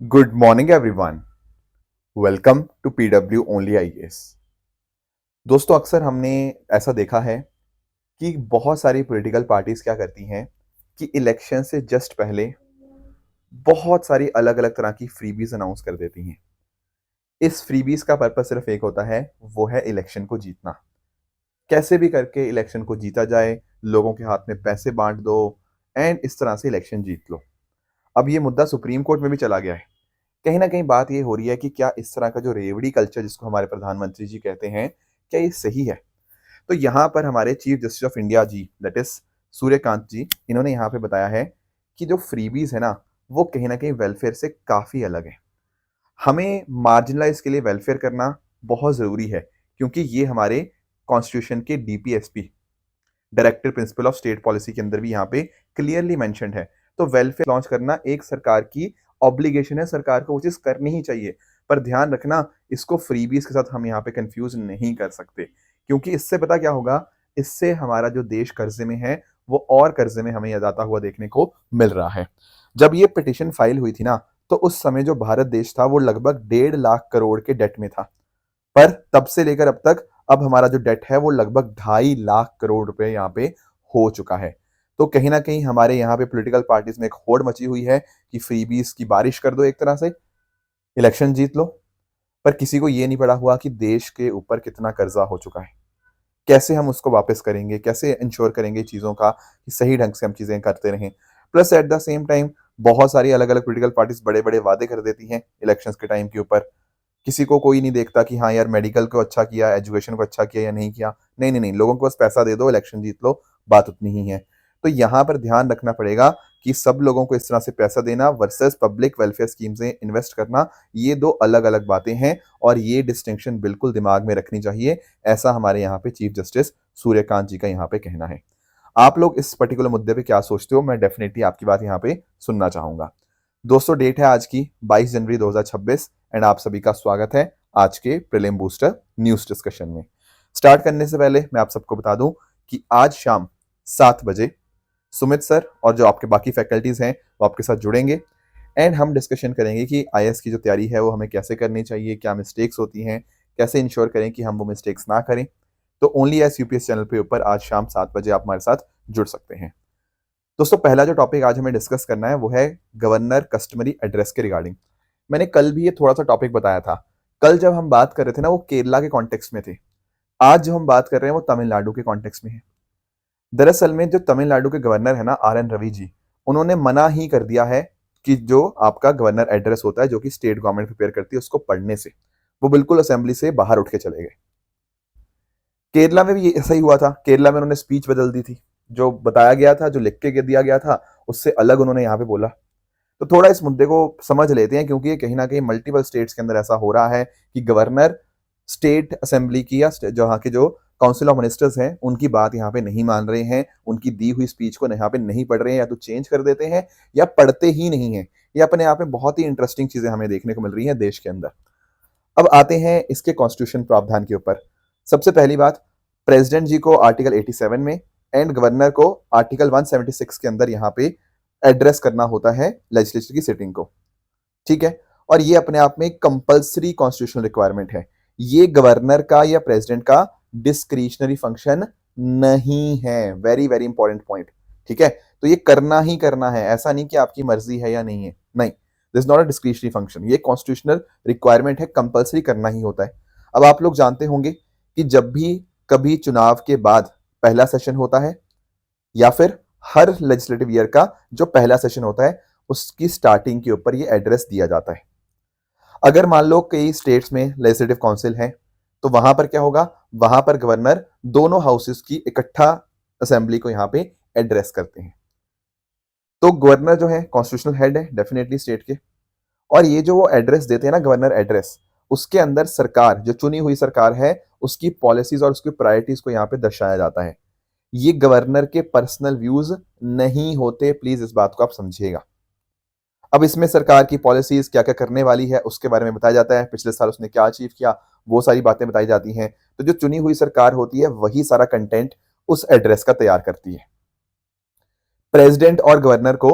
Good morning everyone. Welcome to PW only IAS. दोस्तों, अक्सर हमने ऐसा देखा है कि बहुत सारी पॉलिटिकल पार्टीज क्या करती हैं कि इलेक्शन से जस्ट पहले बहुत सारी अलग अलग तरह की फ्रीबीज अनाउंस कर देती हैं। इस फ्रीबीज का पर्पस सिर्फ एक होता है, वो है इलेक्शन को जीतना। कैसे भी करके इलेक्शन को जीता जाए, लोगों के हाथ में पैसे बांट दो एंड इस तरह से इलेक्शन जीत लो। अब ये मुद्दा सुप्रीम कोर्ट में भी चला गया है। कहीं ना कहीं बात ये हो रही है कि क्या इस तरह का जो रेवड़ी कल्चर जिसको हमारे प्रधानमंत्री जी कहते हैं, क्या ये सही है? तो यहाँ पर हमारे chief justice of India ji, that is Suryakant ji, इन्होंने यहाँ पे बताया है कि जो फ्रीबीज है ना, वो कहीं ना कहीं वेलफेयर से काफी अलग है। हमें मार्जिनलाइज के लिए वेलफेयर करना बहुत जरूरी है, क्योंकि ये हमारे कॉन्स्टिट्यूशन के DPSP, director principle of state policy के अंदर भी यहाँ पे क्लियरली मेंशन्ड है। तो वेलफेयर लॉन्च करना एक सरकार की ऑब्लिगेशन है, सरकार को वो चीज करनी ही चाहिए। पर ध्यान रखना, इसको फ्रीबीज के साथ हम यहाँ पे कंफ्यूज नहीं कर सकते, क्योंकि इससे पता क्या होगा, इससे हमारा जो देश कर्जे में है वो और कर्जे में हमें जाता हुआ देखने को मिल रहा है। जब ये पिटिशन फाइल हुई थी ना, तो उस समय जो भारत देश था वो लगभग 1.5 लाख करोड़ के डेट में था। पर तब से लेकर अब तक अब हमारा जो डेट है वो लगभग 2.5 लाख करोड़ रुपए यहाँ पे हो चुका है। तो कहीं ना कहीं हमारे यहाँ पे पॉलिटिकल पार्टीज में एक होड़ मची हुई है कि फ्रीबीज की बारिश कर दो, एक तरह से इलेक्शन जीत लो। पर किसी को ये नहीं पड़ा हुआ कि देश के ऊपर कितना कर्जा हो चुका है, कैसे हम उसको वापस करेंगे, कैसे इंश्योर करेंगे चीजों का कि सही ढंग से हम चीजें करते रहें। Plus at the same time बहुत सारी अलग अलग पॉलिटिकल पार्टीज बड़े बड़े वादे कर देती हैं इलेक्शंस के टाइम के ऊपर। किसी को कोई नहीं देखता कि हाँ यार, मेडिकल को अच्छा किया, एजुकेशन को अच्छा किया या नहीं किया। नहीं नहीं नहीं, लोगों को बस पैसा दे दो, इलेक्शन जीत लो, बात उतनी ही है। तो यहाँ पर ध्यान रखना पड़ेगा कि सब लोगों को इस तरह से पैसा देना वर्सेस पब्लिक वेलफेयर स्कीम से इन्वेस्ट करना, ये दो अलग अलग बातें हैं। और ये डिस्टिंक्शन बिल्कुल दिमाग में रखनी चाहिए। ऐसा हमारे यहाँ पे चीफ जस्टिस सूर्यकांत जी का यहाँ पे कहना है। आप लोग इस पर्टिकुलर मुद्दे पे क्या सोचते हो, मैं डेफिनेटली आपकी बात यहाँ पे सुनना चाहूंगा। दोस्तों, डेट है आज की 22 जनवरी 2026 एंड आप सभी का स्वागत है आज के प्रीलिम बूस्टर न्यूज डिस्कशन में। स्टार्ट करने से पहले मैं आप सबको बता दूं कि आज शाम 7 बजे सुमित सर और जो आपके बाकी फैकल्टीज हैं वो आपके साथ जुड़ेंगे एंड हम डिस्कशन करेंगे कि आईएएस की जो तैयारी है वो हमें कैसे करनी चाहिए, क्या मिस्टेक्स होती हैं, कैसे इंश्योर करें कि हम वो मिस्टेक्स ना करें। तो ओनली एस यूपीएस चैनल पे ऊपर आज शाम 7 बजे आप हमारे साथ जुड़ सकते हैं। दोस्तों, पहला जो टॉपिक आज हमें डिस्कस करना है वो है गवर्नर कस्टमरी एड्रेस के रिगार्डिंग। मैंने कल भी ये थोड़ा सा टॉपिक बताया था। कल जब हम बात कर रहे थे ना, वो केरला के कॉन्टेक्स्ट में थे। आज जो हम बात कर रहे हैं वो तमिलनाडु के कॉन्टेक्स्ट में है। दरअसल में जो तमिलनाडु के गवर्नर है ना, आर एन रवि जी, उन्होंने मना ही कर दिया है कि जो आपका गवर्नर एड्रेस होता है जो कि स्टेट गवर्नमेंट प्रिपेयर करती है उसको पढ़ने से। वो बिल्कुल असेंबली से बाहर उठ के चले गए। केरला में भी ये ऐसा ही हुआ था। केरला में उन्होंने स्पीच बदल दी थी। जो बताया गया था, जो लिख के दिया गया था, उससे अलग उन्होंने यहाँ पे बोला। तो थोड़ा इस मुद्दे को समझ लेते हैं, क्योंकि ये कहीं ना कहीं मल्टीपल स्टेट्स के अंदर ऐसा हो रहा है कि गवर्नर स्टेट असेंबली की या जहाँ के जो काउंसिल ऑफ मिनिस्टर्स हैं उनकी बात यहाँ पे नहीं मान रहे हैं, उनकी दी हुई स्पीच को यहाँ पे नहीं पढ़ रहे हैं, या तो चेंज कर देते हैं या पढ़ते ही नहीं है। ये अपने आप में बहुत ही इंटरेस्टिंग चीजें हमें देखने को मिल रही हैं देश के अंदर। अब आते हैं इसके कॉन्स्टिट्यूशन प्रावधान के ऊपर। सबसे पहली बात, प्रेसिडेंट जी को आर्टिकल 87 में एंड गवर्नर को आर्टिकल 176 के अंदर यहाँ पे एड्रेस करना होता है लेजिस्लेचर की सिटिंग को। ठीक है, और ये अपने आप में कंपल्सरी कॉन्स्टिट्यूशनल रिक्वायरमेंट है। ये गवर्नर का या प्रेसिडेंट का डिस्क्रिशनरी फंक्शन नहीं है। Very very important point. ठीक है, तो ये करना ही करना है, ऐसा नहीं कि आपकी मर्जी है या नहीं है। नहीं, this not a discretionary function, ये कॉन्स्टिट्यूशनल रिक्वायरमेंट है, कंपल्सरी करना ही होता है। अब आप लोग जानते होंगे कि जब भी कभी चुनाव के बाद पहला सेशन होता है, या फिर हर लेजिस्लेटिव ईयर का जो पहला सेशन होता है, उसकी स्टार्टिंग के ऊपर ये एड्रेस दिया जाता है। अगर मान लो कई स्टेट्स में लेजिस्लेटिव काउंसिल है, तो वहां पर क्या होगा, वहां पर गवर्नर दोनों हाउसेस की इकट्ठा असेंबली को यहाँ पे एड्रेस करते हैं। तो गवर्नर जो है कॉन्स्टिट्यूशनल हेड है डेफिनेटली स्टेट के। और ये जो वो एड्रेस देते हैं ना, गवर्नर एड्रेस, उसके अंदर सरकार, जो चुनी हुई सरकार है, उसकी पॉलिसीज और उसकी प्रायोरिटीज को यहाँ पे दर्शाया जाता है। ये गवर्नर के पर्सनल व्यूज नहीं होते, प्लीज इस बात को आप समझिएगा। अब इसमें सरकार की पॉलिसीज क्या क्या करने वाली है उसके बारे में बताया जाता है, पिछले साल उसने क्या अचीव किया, वो सारी बातें बताई जाती हैं। तो जो चुनी हुई सरकार होती है वही सारा कंटेंट उस एड्रेस का तैयार करती है। प्रेसिडेंट और गवर्नर को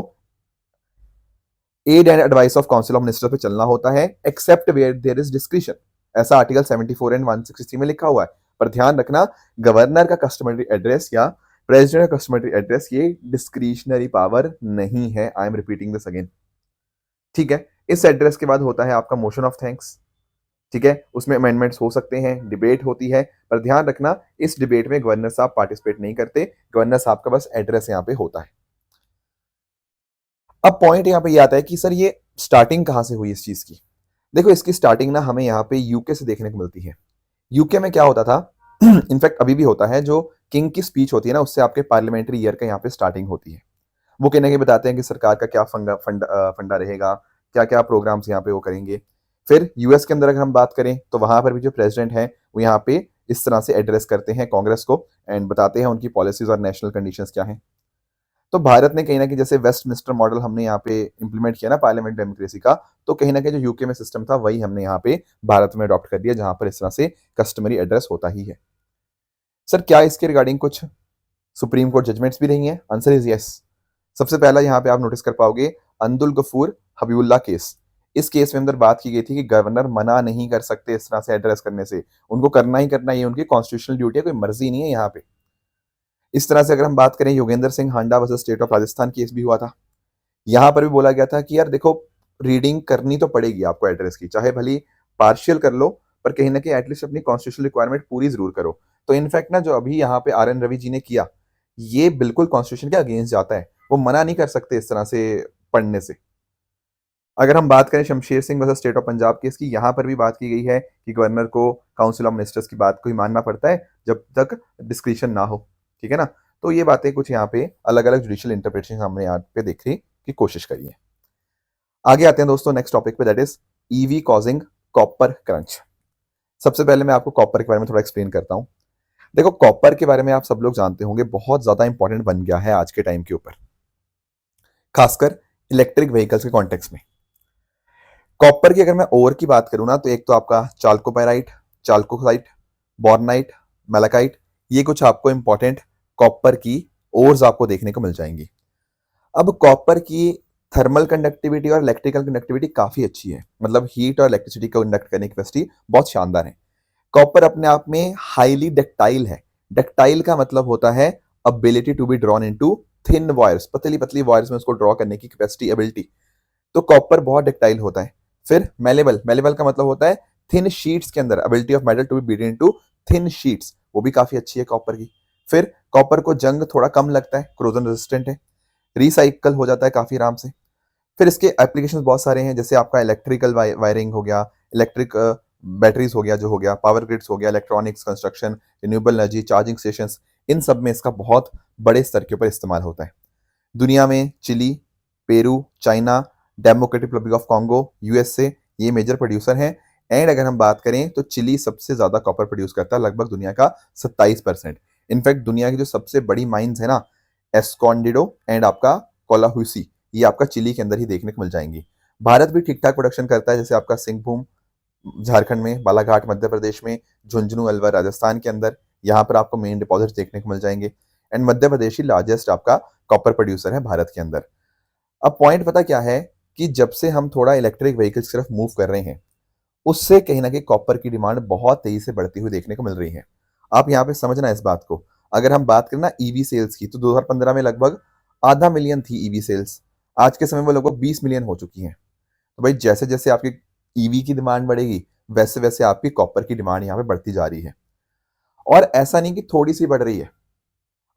aid and advice of council of minister पे चलना होता है, except where there is discretion, ऐसा आर्टिकल 74 एंड 163 में लिखा हुआ है। पर ध्यान रखना, गवर्नर का कस्टमरी एड्रेस या प्रेसिडेंट का कस्टमरी एड्रेस ये डिस्क्रिशनरी पावर नहीं है। I am repeating this again, ठीक है। इस एड्रेस के बाद होता है आपका मोशन ऑफ थैंक्स, ठीक है, उसमें अमेंडमेंट्स हो सकते हैं, डिबेट होती है, पर ध्यान रखना इस डिबेट में गवर्नर साहब पार्टिसिपेट नहीं करते, गवर्नर साहब का बस एड्रेस यहाँ पे होता है। अब पॉइंट यहाँ पे ये आता है कि सर ये स्टार्टिंग कहाँ से हुई इस चीज की। देखो इसकी स्टार्टिंग ना हमें यहाँ पे यूके से देखने को मिलती है। यूके में क्या होता था इनफैक्ट अभी भी होता है, जो किंग की स्पीच होती है ना उससे आपके पार्लियामेंट्री ईयर का यहाँ पे स्टार्टिंग होती है। वो कहने के बताते हैं कि सरकार का क्या फंडा रहेगा, क्या क्या प्रोग्राम्स यहाँ पे वो करेंगे। फिर यूएस के अंदर अगर हम बात करें तो वहां पर भी जो प्रेसिडेंट है वो यहाँ पे इस तरह से एड्रेस करते हैं कांग्रेस को एंड बताते हैं उनकी पॉलिसीज और नेशनल कंडीशंस क्या हैं। तो भारत ने कहीं ना कहीं जैसे वेस्टमिनिस्टर मॉडल हमने यहाँ पे इंप्लीमेंट किया ना पार्लियामेंट डेमोक्रेसी का, तो कहीं ना कहीं जो यूके में सिस्टम था वही हमने यहाँ पे भारत में अडॉप्ट कर दिया, जहां पर इस तरह से कस्टमरी एड्रेस होता ही है। सर क्या इसके रिगार्डिंग कुछ सुप्रीम कोर्ट जजमेंट्स भी रही हैं? Answer is yes. सबसे पहला यहाँ पे आप नोटिस कर पाओगे अंदुल गफूर हबीबुल्ला केस। इस केस में अंदर बात की गई थी कि गवर्नर मना नहीं कर सकते इस तरह से एड्रेस करने से, उनको करना ही करना, ये उनकी कॉन्स्टिट्यूशनल ड्यूटी है, कोई मर्जी नहीं है यहाँ पे। इस तरह से अगर हम बात करें Yogendra Singh Handa versus state of Rajasthan case भी हुआ था, यहां पर भी बोला गया था कि यार देखो रीडिंग करनी तो पड़ेगी आपको एड्रेस की, चाहे भली पार्शियल कर लो पर कहीं ना कहीं एटलीस्ट अपनी कॉन्स्टिट्यूशनल रिक्वायरमेंट पूरी जरूर करो। तो इनफैक्ट ना जो अभी यहाँ पे आर एन रवि जी ने किया ये बिल्कुल कॉन्स्टिट्यूशन के अगेंस्ट जाता है, वो मना नहीं कर सकते इस तरह से पढ़ने से। अगर हम बात करें Shamsher Singh versus state of Punjab case की, यहाँ पर भी बात की गई है कि गवर्नर को काउंसिल ऑफ मिनिस्टर्स की बात को ही मानना पड़ता है जब तक डिस्क्रिशन ना हो, ठीक है ना। तो ये बातें कुछ यहाँ पे अलग अलग जुडिशियल इंटरप्रिटेशन हमने यहाँ पे देखने की कोशिश करी है। आगे आते हैं दोस्तों नेक्स्ट टॉपिक पे, that is EV causing copper crunch. सबसे पहले मैं आपको कॉपर के बारे में थोड़ा एक्सप्लेन करता हूं। देखो कॉपर के बारे में आप सब लोग जानते होंगे, बहुत ज्यादा इंपॉर्टेंट बन गया है आज के टाइम के ऊपर, खासकर इलेक्ट्रिक व्हीकल्स के कॉन्टेक्स्ट में। कॉपर की अगर मैं ओर की बात करूं ना तो एक तो आपका चाल्कोपाइराइट, चाल्कोसाइट, बोर्नाइट, मेलाकाइट, ये कुछ आपको इंपॉर्टेंट कॉपर की ओर्स आपको देखने को मिल जाएंगी। अब कॉपर की थर्मल कंडक्टिविटी और इलेक्ट्रिकल कंडक्टिविटी काफी अच्छी है, मतलब हीट और इलेक्ट्रिसिटी को कंडक्ट करने की कैपेसिटी बहुत शानदार है। कॉपर अपने आप में हाईली डक्टाइल है। डक्टाइल का मतलब होता है ability to be drawn into thin wires, पतली पतली वायर्स में उसको ड्रॉ करने की कैपेसिटी, एबिलिटी। तो कॉपर बहुत डक्टाइल होता है। फिर मेलेबल, मेलेबल का मतलब होता है थिन शीट्स के अंदर ability of metal to be beat into thin sheets, वो भी काफी अच्छी है कॉपर की। फिर कॉपर को जंग थोड़ा कम लगता है, क्रोजन रेजिस्टेंट है, रिसाइकल हो जाता है काफी आराम से। फिर इसके एप्लीकेशंस बहुत सारे हैं, जैसे आपका इलेक्ट्रिकल वायरिंग हो गया, इलेक्ट्रिक बैटरीज हो गया, जो हो गया पावर ग्रिड्स हो गया, electronics, construction, renewable energy, charging stations, इन सब में इसका बहुत बड़े स्तर के ऊपर इस्तेमाल होता है। दुनिया में Chile, Peru, China, Democratic Republic of Congo, USA, ये मेजर प्रोड्यूसर हैं। एंड अगर हम बात करें तो चिली सबसे ज्यादा कॉपर प्रोड्यूस करता है, लगभग दुनिया का 27%। इनफैक्ट दुनिया की जो सबसे बड़ी माइंस है ना, एस्कॉन्डिडो एंड आपका कोलाहुसी, ये आपका चिली के अंदर ही देखने को मिल जाएंगी। भारत भी ठीक ठाक प्रोडक्शन करता है, जैसे आपका सिंहभूम झारखंड में, बालाघाट मध्य प्रदेश में, झुंझुनू अलवर राजस्थान के अंदर, यहाँ पर आपको मेन डिपॉजिट देखने को मिल जाएंगे। And Madhya Pradesh he largest आपका कॉपर प्रोड्यूसर है भारत के अंदर। अब पॉइंट पता क्या है कि जब से हम थोड़ा इलेक्ट्रिक व्हीकल्स की तरफ मूव कर रहे हैं, उससे कहीं ना कहीं कॉपर की डिमांड बहुत तेजी से बढ़ती हुई देखने को मिल रही है। आप यहाँ पे समझना इस बात को। अगर हम बात करें ना ईवी सेल्स की, तो 2015 में लगभग आधा मिलियन थी ईवी सेल्स, आज के समय में लगभग 20 मिलियन हो चुकी हैं। तो भाई जैसे जैसे आपकी ईवी की डिमांड बढ़ेगी वैसे वैसे आपकी कॉपर की डिमांड यहाँ पे बढ़ती जा रही है। और ऐसा नहीं कि थोड़ी सी बढ़ रही है,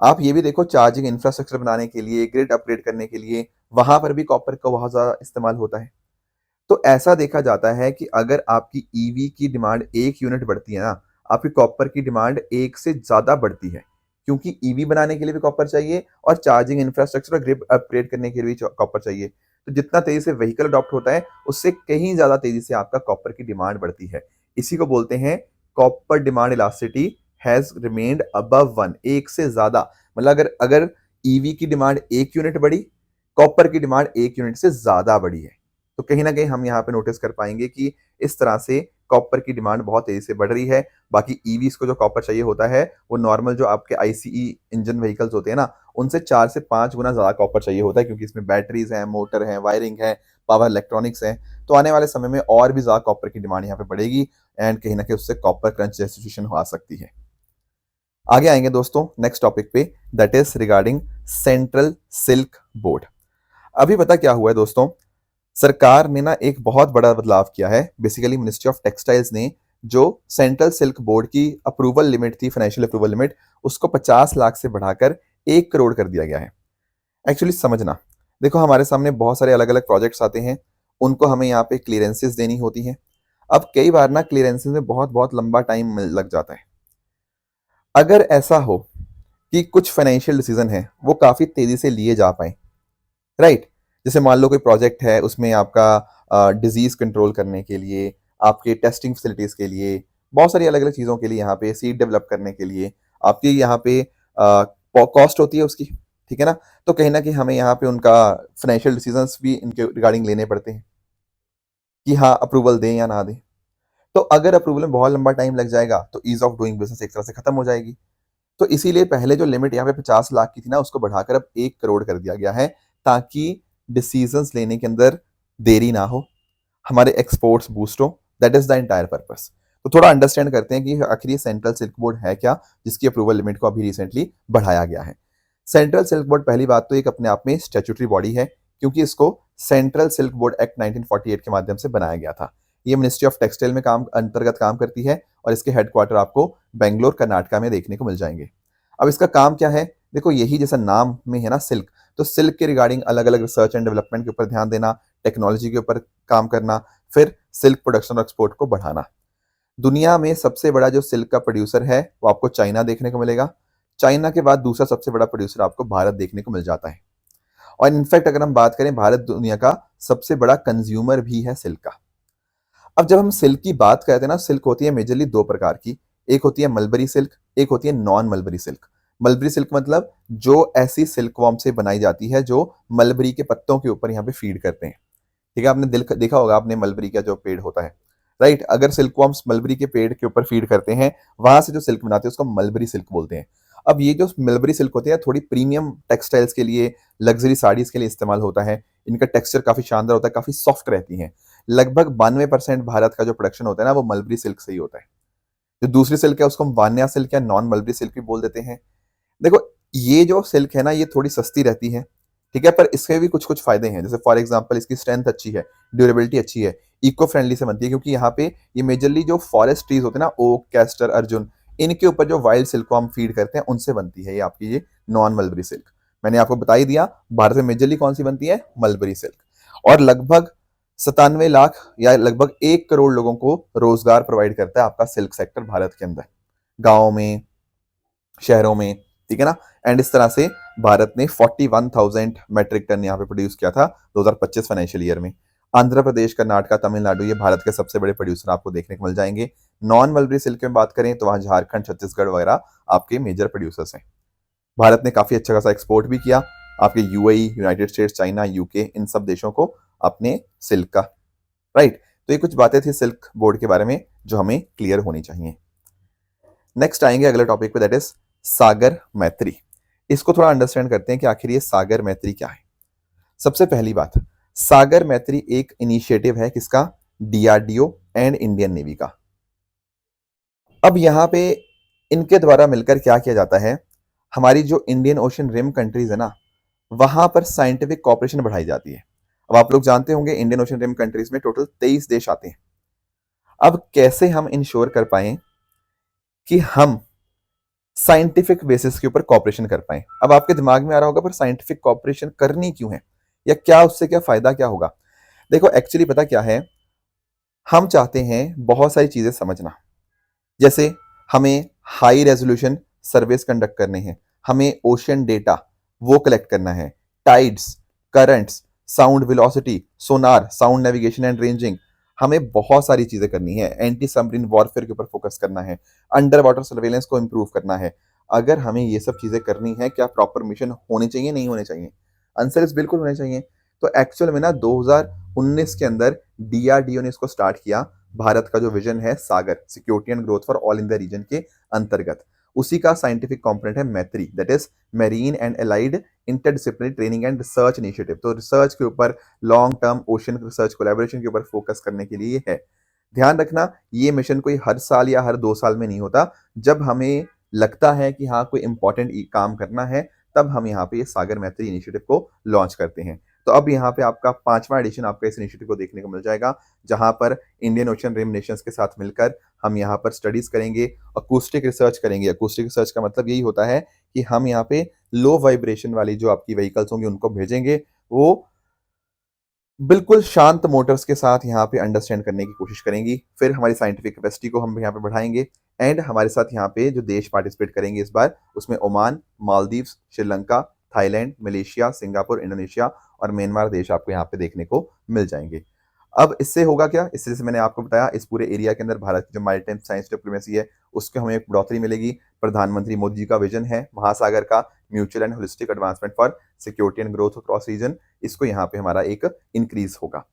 आप ये भी देखो चार्जिंग इंफ्रास्ट्रक्चर बनाने के लिए, ग्रिड अपग्रेड करने के लिए, वहां पर भी कॉपर का बहुत ज्यादा इस्तेमाल होता है। तो ऐसा देखा जाता है कि अगर आपकी ईवी की डिमांड 1 यूनिट बढ़ती है ना, आपकी कॉपर की डिमांड 1 से ज्यादा बढ़ती है, क्योंकि ईवी बनाने के लिए भी कॉपर चाहिए और चार्जिंग इंफ्रास्ट्रक्चर और ग्रिड अपग्रेड करने के लिए भी कॉपर चाहिए। तो जितना तेजी से व्हीकल अडॉप्ट होता है उससे कहीं ज्यादा तेजी से आपका कॉपर की डिमांड बढ़ती है। इसी को बोलते हैं copper demand elasticity has remained above 1, 1 से ज्यादा। मतलब अगर अगर ईवी की डिमांड 1 यूनिट बढ़ी, कॉपर की डिमांड 1 यूनिट से ज्यादा बढ़ी है। तो कहीं ना कहीं हम यहाँ पे नोटिस कर पाएंगे कि इस तरह से कॉपर की डिमांड बहुत तेजी से बढ़ रही है। बाकी ईवीज को जो कॉपर चाहिए होता है वो नॉर्मल जो आपके आईसीई इंजन व्हीकल्स होते हैं ना, उनसे 4 से 5 गुना ज़्यादा कॉपर चाहिए होता है, क्योंकि इसमें बैटरीज हैं, मोटर हैं, वायरिंग है, पावर इलेक्ट्रॉनिक्स हैं। तो आने वाले समय में और भी ज़्यादा कॉपर की डिमांड यहाँ पे बढ़ेगी एंड कहीं ना कहीं उससे कॉपर क्रंच जैसी सिचुएशन आ सकती है। आगे आएंगे दोस्तों नेक्स्ट टॉपिक पे, that is regarding central silk board. अभी पता क्या हुआ है दोस्तों, सरकार ने ना एक बहुत बड़ा बदलाव किया है। बेसिकली मिनिस्ट्री ऑफ टेक्सटाइल्स ने जो सेंट्रल सिल्क बोर्ड की अप्रूवल लिमिट थी, फाइनेंशियल अप्रूवल लिमिट, उसको 50 लाख से बढ़ाकर 1 करोड़ कर दिया गया है। एक्चुअली समझना, देखो हमारे सामने बहुत सारे अलग अलग प्रोजेक्ट्स आते हैं, उनको हमें यहाँ पे क्लियरेंसेस देनी होती हैं। अब कई बार ना क्लियरेंसेस में बहुत बहुत लंबा टाइम लग जाता है। अगर ऐसा हो कि कुछ फाइनेंशियल डिसीजन है वो काफ़ी तेज़ी से लिए जा पाए, राइट, जैसे मान लो कोई प्रोजेक्ट है, उसमें आपका डिजीज कंट्रोल करने के लिए, आपके टेस्टिंग फैसिलिटीज के लिए, बहुत सारी अलग अलग चीज़ों के लिए, यहाँ पे सीड डेवलप करने के लिए आपकी यहाँ पे कॉस्ट होती है उसकी, ठीक है ना। तो कहीं ना कहीं हमें यहाँ पे उनका फाइनेंशियल डिसीजंस भी इनके रिगार्डिंग लेने पड़ते हैं कि हाँ अप्रूवल दें या ना दें। तो अगर अप्रूवल में बहुत लंबा टाइम लग जाएगा तो ईज ऑफ डूइंग बिजनेस एक तरह से खत्म हो जाएगी। तो इसीलिए पहले जो लिमिट यहाँ पे 50 लाख की थी ना, उसको बढ़ाकर अब 1 करोड़ कर दिया गया है, ताकि डिसीजंस लेने के अंदर देरी ना हो, हमारे एक्सपोर्ट्स बूस्ट हो। That is the entire purpose. तो थोड़ा अंडरस्टैंड करते हैं कि आखिर ये सेंट्रल सिल्क बोर्ड है क्या, जिसकी अप्रूवल लिमिट को अभी रिसेंटली बढ़ाया गया है। सेंट्रल सिल्क बोर्ड पहली बात तो एक अपने आप में स्टैट्यूटरी बॉडी है, क्योंकि इसको सेंट्रल सिल्क बोर्ड एक्ट 1948 के माध्यम से बनाया गया था। ये मिनिस्ट्री ऑफ टेक्सटाइल में काम अंतर्गत काम करती है और इसके हेडक्वार्टर आपको बेंगलोर कर्नाटका में देखने को मिल जाएंगे। अब इसका काम क्या है, देखो यही जैसा नाम में है ना सिल्क, तो सिल्क के रिगार्डिंग अलग अलग रिसर्च एंड डेवलपमेंट के ऊपर ध्यान देना, टेक्नोलॉजी के ऊपर काम करना, फिर सिल्क प्रोडक्शन और एक्सपोर्ट को बढ़ाना। दुनिया में सबसे बड़ा जो सिल्क का प्रोड्यूसर है वो आपको चाइना देखने को मिलेगा। चाइना के बाद दूसरा सबसे बड़ा प्रोड्यूसर आपको भारत देखने को मिल जाता है। और इनफैक्ट अगर हम बात करें, भारत दुनिया का सबसे बड़ा कंज्यूमर भी है सिल्क का। अब जब हम सिल्क की बात करते हैं ना, सिल्क होती है मेजरली 2 प्रकार की, एक होती है मलबरी सिल्क, एक होती है non mulberry silk. Mulberry silk मतलब जो ऐसी सिल्क वॉर्म से बनाई जाती है जो मलबरी के पत्तों के ऊपर यहाँ पे फीड करते हैं, ठीक है। आपने देखा होगा आपने मलबरी का जो पेड़ होता है, राइट, अगर सिल्क वॉर्म्स मलबरी के पेड़ के ऊपर फीड करते हैं, वहां से जो सिल्क बनाते हैं उसको मलबरी सिल्क बोलते हैं। अब ये जो मलबरी सिल्क होती है थोड़ी प्रीमियम टेक्सटाइल्स के लिए, लग्जरी साड़ीज के लिए इस्तेमाल होता है। इनका टेक्सचर काफी शानदार होता है, काफी सॉफ्ट रहती हैं। लगभग 92% भारत का जो प्रोडक्शन होता है ना वो मलबरी सिल्क से ही होता है। जो दूसरी सिल्क है उसको हम वान्या सिल्क या नॉन मलबरी सिल्क भी बोल देते हैं। देखो ये जो सिल्क है ना ये थोड़ी सस्ती रहती है, ठीक है, पर इसके भी कुछ कुछ फायदे हैं। जैसे फॉर एग्जांपल इसकी स्ट्रेंथ अच्छी है, ड्यूरेबिलिटी अच्छी है, इको फ्रेंडली से बनती है, क्योंकि यहाँ पे ये मेजरली जो फॉरेस्ट ट्रीज होते हैं ना, ओक, कैस्टर, अर्जुन, इनके ऊपर जो वाइल्ड सिल्क को हम फीड करते हैं उनसे बनती है ये आपकी ये नॉन मलबरी सिल्क। मैंने आपको बता ही दिया भारत में मेजरली कौन सी बनती है, मलबरी सिल्क। और लगभग 97 लाख या लगभग 1 करोड़ लोगों को रोजगार प्रोवाइड करता है आपका सिल्क सेक्टर भारत के अंदर, गाँव में, शहरों में, ठीक है ना। एंड इस तरह से भारत ने 41,000 मेट्रिक टन यहाँ पे प्रोड्यूस किया था 2025 फाइनेंशियल ईयर में। आंध्र प्रदेश, कर्नाटका, तमिलनाडु ये भारत के सबसे बड़े प्रोड्यूसर आपको देखने को मिल जाएंगे। नॉन मलबरी सिल्क में बात करें तो वहाँ झारखंड, छत्तीसगढ़ वगैरह आपके मेजर प्रोड्यूसर्स हैं। भारत ने काफी अच्छा खासा एक्सपोर्ट भी किया आपके UAE, United States, China, UK, इन सब देशों को अपने सिल्क का, राइट। तो ये कुछ बातें थी सिल्क बोर्ड के बारे में जो हमें क्लियर होनी चाहिए। नेक्स्ट आएंगे अगले टॉपिक पे, दैट इज सागर मैत्री। इसको थोड़ा अंडरस्टैंड करते हैं कि आखिर ये सागर मैत्री क्या है। सबसे पहली बात, सागर मैत्री एक इनिशिएटिव है किसका, डीआरडीओ एंड इंडियन नेवी का। अब यहां पे इनके द्वारा मिलकर क्या किया जाता है, हमारी जो इंडियन ओशन रिम कंट्रीज है ना, वहां पर साइंटिफिक कॉपरेशन बढ़ाई जाती है। अब आप लोग जानते होंगे इंडियन ओशन रिम कंट्रीज में टोटल 23 देश आते हैं। अब कैसे हम इंश्योर कर पाए कि हम साइंटिफिक बेसिस के ऊपर कॉपरेशन कर पाए। अब आपके दिमाग में आ रहा होगा पर साइंटिफिक कॉपरेशन करनी क्यों है, या क्या उससे क्या फायदा क्या होगा। देखो एक्चुअली पता क्या है, हम चाहते हैं बहुत सारी चीजें समझना। जैसे हमें हाई रेजोल्यूशन सर्वेस कंडक्ट करने हैं, हमें ओशन डेटा वो कलेक्ट करना है, tides, currents, sound velocity, Sonar, sound navigation and ranging, हमें बहुत सारी चीजें करनी है। एंटी सबमरीन वॉरफेयर के ऊपर फोकस करना है, अंडर वाटर सर्वेलेंस को इंप्रूव करना है। अगर हमें ये सब चीजें करनी है, क्या प्रॉपर मिशन होने चाहिए, नहीं होने चाहिए? आंसर इज बिल्कुल होने चाहिए। तो एक्चुअल में ना 2019 के अंदर डीआरडीओ ने इसको स्टार्ट किया भारत का जो विजन है SAGAR, security and growth for all in the region के अंतर्गत, उसी का साइंटिफिक कंपोनेंट है MAITRI, that is marine and allied interdisciplinary training and research initiative. तो रिसर्च के ऊपर, long term ocean research collaboration के ऊपर फोकस करने के लिए है। ध्यान रखना, ये मिशन कोई हर साल या हर 2 साल में नहीं होता। जब हमें लगता है कि हाँ कोई इंपॉर्टेंट काम करना है, तब हम यहाँ पे ये सागर मैत्री इनिशिएटिव को लॉन्च करते हैं। तो अब यहाँ पे आपका 5वां एडिशन आपका इस इनिशिएटिव को देखने को मिल जाएगा, जहाँ पर इंडियन ओशन रिम नेशंस के साथ मिलकर हम यहाँ पर स्टडीज करेंगे, अकूस्टिक रिसर्च करेंगे। अकूस्टिक रिसर्च का मतलब यही होता है कि हम यहाँ पे लो वाइब्रेशन वाली जो आपकी व्हीकल्स होंगी उनको भेजेंगे, वो बिल्कुल शांत मोटर्स के साथ यहाँ पे अंडरस्टैंड करने की कोशिश करेंगी। फिर हमारी साइंटिफिक कैपेसिटी को हम यहाँ पे बढ़ाएंगे, एंड हमारे साथ यहाँ पे जो देश पार्टिसिपेट करेंगे इस बार, उसमें Oman, Maldives, Sri Lanka, Thailand, Malaysia, Singapore, Indonesia और म्यांमार देश आपको यहाँ पे देखने को मिल जाएंगे। अब इससे होगा क्या, इससे जैसे मैंने आपको बताया, इस पूरे एरिया के अंदर भारत की जो मैरीटाइम साइंस डिप्लोमेसी है उसके हमें एक बढ़ोतरी मिलेगी। प्रधानमंत्री मोदी जी का विजन है महासागर का, mutual and holistic advancement for security and growth across region, इसको यहाँ पे हमारा एक इंक्रीज होगा।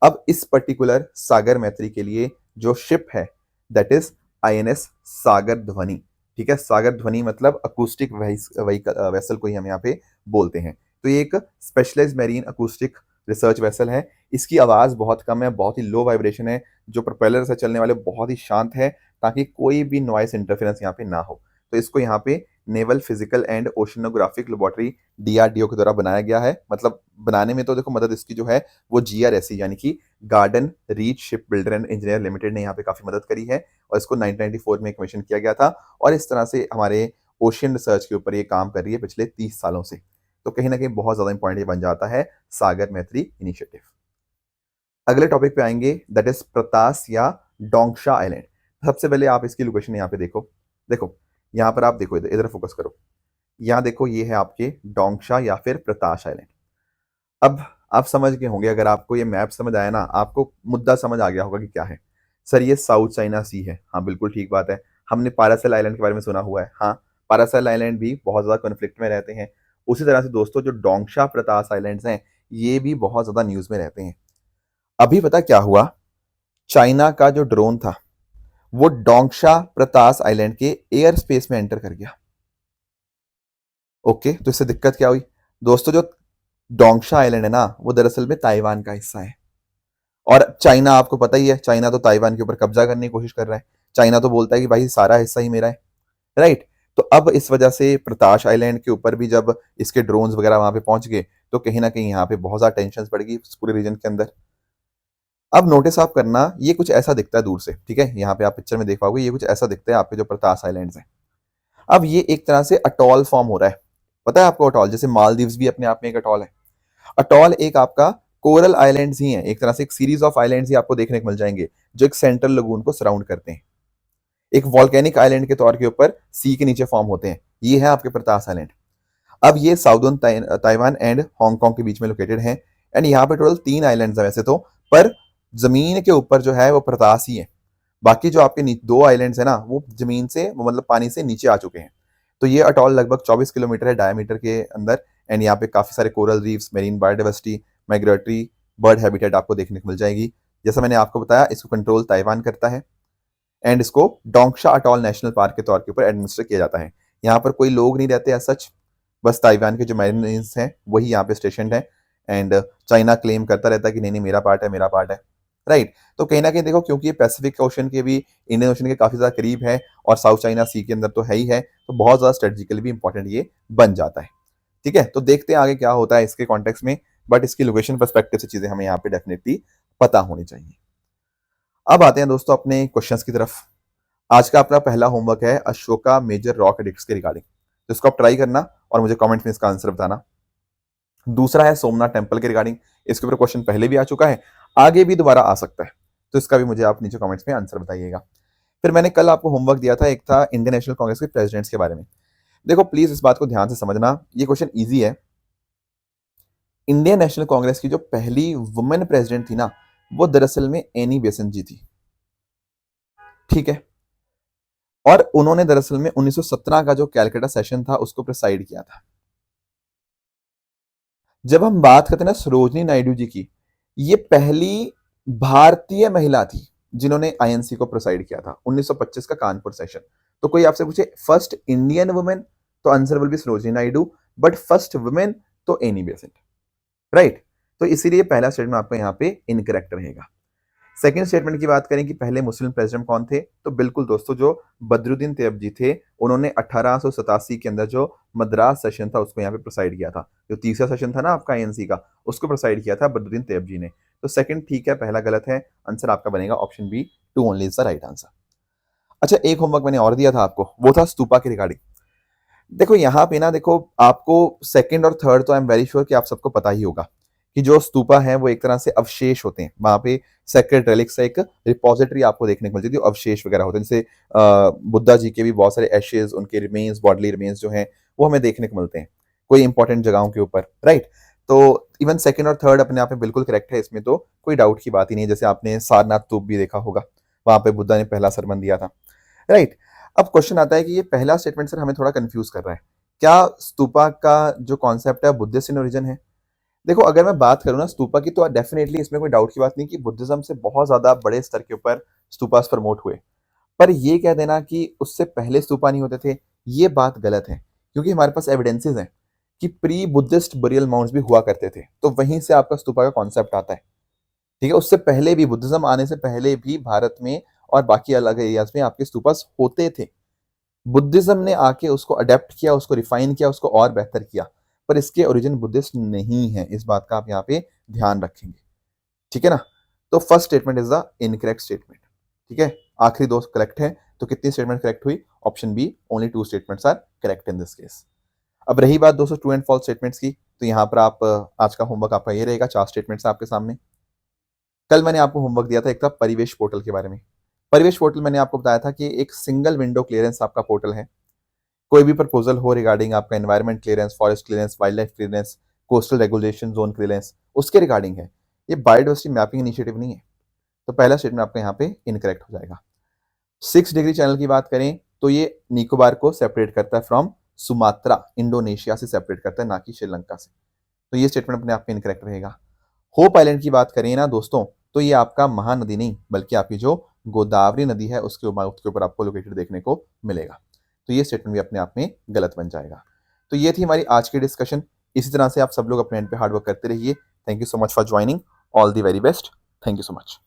अब इस पर्टिकुलर सागर मैत्री के लिए जो शिप है, दैट इज INS सागर ध्वनि। ठीक है, सागर ध्वनि मतलब अकूस्टिक वेसल को ही हम यहाँ पे बोलते हैं। तो ये एक specialised marine acoustic research vessel है। इसकी आवाज बहुत कम है, बहुत ही लो वाइब्रेशन है, जो प्रोपेलर से चलने वाले बहुत ही शांत है, ताकि कोई भी नॉइस इंटरफेरेंस यहाँ पे ना हो। तो इसको यहाँ पे naval physical and oceanographic laboratory DRDO के द्वारा बनाया गया है। मतलब बनाने में तो देखो मदद इसकी जो है वो GRSE यानी कि garden reach ship builder and engineer limited ने यहाँ पे काफी मदद करी है, और इसको 1994 में कमीशन किया गया था, और इस तरह से हमारे ओशियन रिसर्च के ऊपर ये काम कर रही है पिछले 30 सालों से। तो कहीं ना कहीं बहुत ज्यादा इंपॉर्टेंट ये बन जाता है सागर मैत्री इनिशिएटिव। अगले टॉपिक पे आएंगे, दैट इज प्रतास या डोंगशा आइलैंड। सबसे पहले आप इसकी लोकेशन यहाँ पे देखो, देखो यहाँ पर आप देखो, इधर फोकस करो, यहाँ देखो, ये है आपके डोंगशा या फिर प्रताश आइलैंड। अब आप समझ गए होंगे, अगर आपको ये मैप समझ आया ना, आपको मुद्दा समझ आ गया होगा कि क्या है। सर ये साउथ चाइना सी है, हाँ बिल्कुल ठीक बात है। हमने पारासेल आइलैंड के बारे में सुना हुआ है, हाँ पारासेल आइलैंड भी बहुत ज्यादा कॉन्फ्लिक्ट में रहते हैं। उसी तरह से दोस्तों जो डोंगशा प्रतास आइलैंड्स हैं, ये भी बहुत ज्यादा न्यूज में रहते हैं। अभी पता क्या हुआ, चाइना का जो ड्रोन था वो डोंगशा प्रतास आइलैंड के एयर स्पेस में एंटर कर गया। ओके, तो इससे दिक्कत क्या हुई दोस्तों, जो डोंगशा आइलैंड है ना, वो दरअसल में ताइवान का हिस्सा है। और चाइना, आपको पता ही है, चाइना तो ताइवान के ऊपर कब्जा करने की कोशिश कर रहा है। चाइना तो बोलता है कि भाई सारा हिस्सा ही मेरा है, राइट। तो अब इस वजह से प्रताश आइलैंड के ऊपर भी जब इसके ड्रोन्स वगैरह वहां पे पहुंच गए, तो कहीं ना कहीं यहाँ पे बहुत ज्यादा टेंशन बढ़ गई पूरे रीजन के अंदर। अब नोटिस आप करना, ये कुछ ऐसा दिखता है दूर से, ठीक है, यहाँ पे आप पिक्चर में देख पाओगे, ये कुछ ऐसा दिखता है आपके जो प्रताश आइलैंड्स हैं। अब ये एक तरह से अटॉल फॉर्म हो रहा है। पता है आपको अटॉल, जैसे मालदीव्स भी अपने आप में एक अटॉल है। अटॉल एक आपका कोरल आइलैंड्स ही है, एक तरह से एक सीरीज ऑफ आइलैंड्स ही आपको देखने को मिल जाएंगे, जो एक सेंट्रल लगून को सराउंड करते हैं। एक वॉल्केनिक आइलैंड के तौर के ऊपर सी के नीचे फॉर्म होते हैं। ये है आपके प्रतास आइलैंड। अब ये साउदर्न ताइवान एंड हांगकांग के बीच में लोकेटेड है, एंड यहाँ पे टोटल 3 आइलैंड्स हैं वैसे तो, पर जमीन के ऊपर जो है वो प्रतास ही है। बाकी जो आपके 2 आइलैंड्स है ना, वो जमीन से, वो मतलब पानी से नीचे आ चुके हैं। तो ये अटॉल लगभग 24 किलोमीटर है डायमीटर के अंदर, एंड यहाँ पे काफी सारे coral reefs, marine biodiversity, migratory bird habitat आपको देखने को मिल जाएगी। जैसा मैंने आपको बताया, इसको कंट्रोल ताइवान करता है, एंड इसको डोंगशा अटॉल नेशनल पार्क के तौर के ऊपर एडमिनिस्टर किया जाता है। यहाँ पर कोई लोग नहीं रहते एज सच, बस ताइवान के जो मैरीनर्स हैं वही यहाँ पे स्टेशन है, एंड चाइना क्लेम करता रहता है कि नहीं नहीं मेरा पार्ट है, मेरा पार्ट है, राइट। तो कहीं ना कहीं देखो, क्योंकि ये पैसिफिक ओशन के भी इंडियन ओशन के काफी ज्यादा करीब है, और साउथ चाइना सी के अंदर तो है ही है, तो बहुत ज्यादा स्ट्रेटेजिकली भी इंपॉर्टेंट ये बन जाता है। ठीक है, तो देखते हैं आगे क्या होता है इसके कॉन्टेक्स्ट में, बट इसकी लोकेशन पर्सपेक्टिव से चीजें हमें यहाँ पे डेफिनेटली पता होनी चाहिए। अब आते हैं दोस्तों अपने क्वेश्चंस की तरफ। आज का अपना पहला होमवर्क है अशोका मेजर रॉक एडिक्ट्स के रिगार्डिंग, तो इसको आप ट्राई करना और मुझे कमेंट में इसका आंसर बताना। दूसरा है सोमनाथ टेम्पल के रिगार्डिंग, इसके ऊपर क्वेश्चन पहले भी आ चुका है, आगे भी दोबारा आ सकता है, तो इसका भी मुझे आप नीचे कमेंट्स में आंसर बताइएगा। फिर मैंने कल आपको होमवर्क दिया था, एक था इंडियन नेशनल कांग्रेस के प्रेसिडेंट्स के बारे में। देखो प्लीज इस बात को ध्यान से समझना, ये क्वेश्चन ईजी है। इंडियन नेशनल कांग्रेस की जो पहली वुमेन प्रेसिडेंट थी ना, वो दरअसल में एनी बेसेंट जी थी, ठीक है। और उन्होंने दरअसल में 1917 का जो कैलकाटा सेशन था उसको प्रिसाइड किया था। जब हम बात करते हैं ना सरोजनी नायडू जी की, ये पहली भारतीय महिला थी, जिन्होंने आईएनसी को प्रोसाइड किया था 1925 का कानपुर सेशन। तो कोई आपसे पूछे फर्स्ट इंडियन वुमेन, तो answer will be Sarojini Naidu, but first women तो एनी बेसेंट, राइट। तो इसीलिए पहला स्टेटमेंट आपका यहाँ पे इनकरेक्ट रहेगा। सेकंड स्टेटमेंट की बात करें कि पहले मुस्लिम प्रेसिडेंट कौन थे, तो बिल्कुल दोस्तों जो बदरुद्दीन तैयबजी थे, उन्होंने 1887 के अंदर जो मद्रास सेशन था उसको यहाँ पे प्रोसाइड किया था। जो तीसरा सेशन था ना आपका आईएनसी का, उसको प्रोसाइड किया था बदरुद्दीन तैयबजी ने। तो सेकंड ठीक है, पहला गलत है, आंसर आपका बनेगा option B, 2 only is the right answer. अच्छा, एक होमवर्क मैंने और दिया था आपको, वो था स्तूपा के रिगार्डिंग। देखो यहाँ पे ना, देखो आपको सेकंड और थर्ड तो आई एम वेरी श्योर कि आप सबको पता ही होगा कि जो स्तूपा है वो एक तरह से अवशेष होते हैं। वहां पे सेक्रेड रेलिक्स, एक रिपोजिटरी आपको देखने को मिलती थी, अवशेष वगैरह होते हैं। जैसे बुद्धा जी के भी बहुत सारे एशेज, उनके रिमेन्स, बॉडली रिमेन्स जो हैं वो हमें देखने को मिलते हैं कोई इंपॉर्टेंट जगहों के ऊपर, राइट। तो इवन सेकंड और थर्ड अपने आप में बिल्कुल करेक्ट है, इसमें तो कोई डाउट की बात ही नहीं है। जैसे आपने सारनाथ स्तूप भी देखा होगा, वहां पे बुद्धा ने पहला सरमन दिया था, राइट। अब क्वेश्चन आता है कि ये पहला स्टेटमेंट सर हमें थोड़ा कंफ्यूज कर रहा है। क्या स्तूपा का जो कॉन्सेप्ट है बुद्धिस्ट इन ओरिजिन है? देखो अगर मैं बात करूं ना स्तूपा की, तो डेफिनेटली इसमें कोई डाउट की बात नहीं कि बुद्धिज्म से बहुत ज्यादा बड़े स्तर के ऊपर स्तूपास प्रमोट हुए। पर ये कह देना कि उससे पहले स्तूपा नहीं होते थे, ये बात गलत है। क्योंकि हमारे पास एविडेंसेस हैं कि प्री बुद्धिस्ट बरियल माउंट्स भी हुआ करते थे, तो वहीं से आपका स्तूपा का कॉन्सेप्ट आता है। ठीक है, उससे पहले भी, बुद्धिज्म आने से पहले भी भारत में और बाकी अलग एरियाज में आपके स्तूपास होते थे। बुद्धिज्म ने आके उसको अडेप्ट किया, उसको रिफाइन किया, उसको और बेहतर किया, पर इसके ओरिजिन बुद्धिस्ट नहीं है। इस बात का आप यहाँ पे ध्यान रखेंगे, ठीक है ना। तो first statement is the incorrect statement, ठीक है। आखिरी दो करेक्ट है, तो कितनी स्टेटमेंट करेक्ट हुई? Option B, only 2 statements are correct in this case. अब रही बात दोस्तों ट्रू एंड फॉल्स स्टेटमेंट्स की, तो यहाँ पर आप आज का होमवर्क आपका ये रहेगा, 4 स्टेटमेंट्स आपके सामने। कल मैंने आपको होमवर्क दिया था, एक था परिवेश पोर्टल के बारे में। परिवेश पोर्टल मैंने आपको बताया था कि एक सिंगल विंडो क्लियरेंस आपका पोर्टल है। कोई भी प्रपोजल हो रिगार्डिंग आपका environment clearance, forest clearance, wild life clearance, coastal regulation, zone clearance, उसके रिगार्डिंग है। ये बायोडाइवर्सिटी मैपिंग इनिशिएटिव नहीं है। तो पहला स्टेटमेंट आपका यहाँ पे इनकरेक्ट हो जाएगा। 6 डिग्री चैनल की बात करें तो ये निकोबार को सेपरेट करता है फ्रॉम सुमात्रा, इंडोनेशिया से सेपरेट करता है, ना कि श्रीलंका से। तो ये स्टेटमेंट अपने आप में इनकरेक्ट रहेगा। होप आइलैंड की बात करें ना दोस्तों, तो ये आपका महानदी नहीं बल्कि आपकी जो गोदावरी नदी है उसके ऊपर आपको लोकेटेड देखने को मिलेगा। तो ये स्टेटमेंट भी अपने आप में गलत बन जाएगा। तो ये थी हमारी आज की डिस्कशन। इसी तरह से आप सब लोग अपने एंड पे हार्ड वर्क करते रहिए। Thank you so much for joining. All the very best. Thank you so much.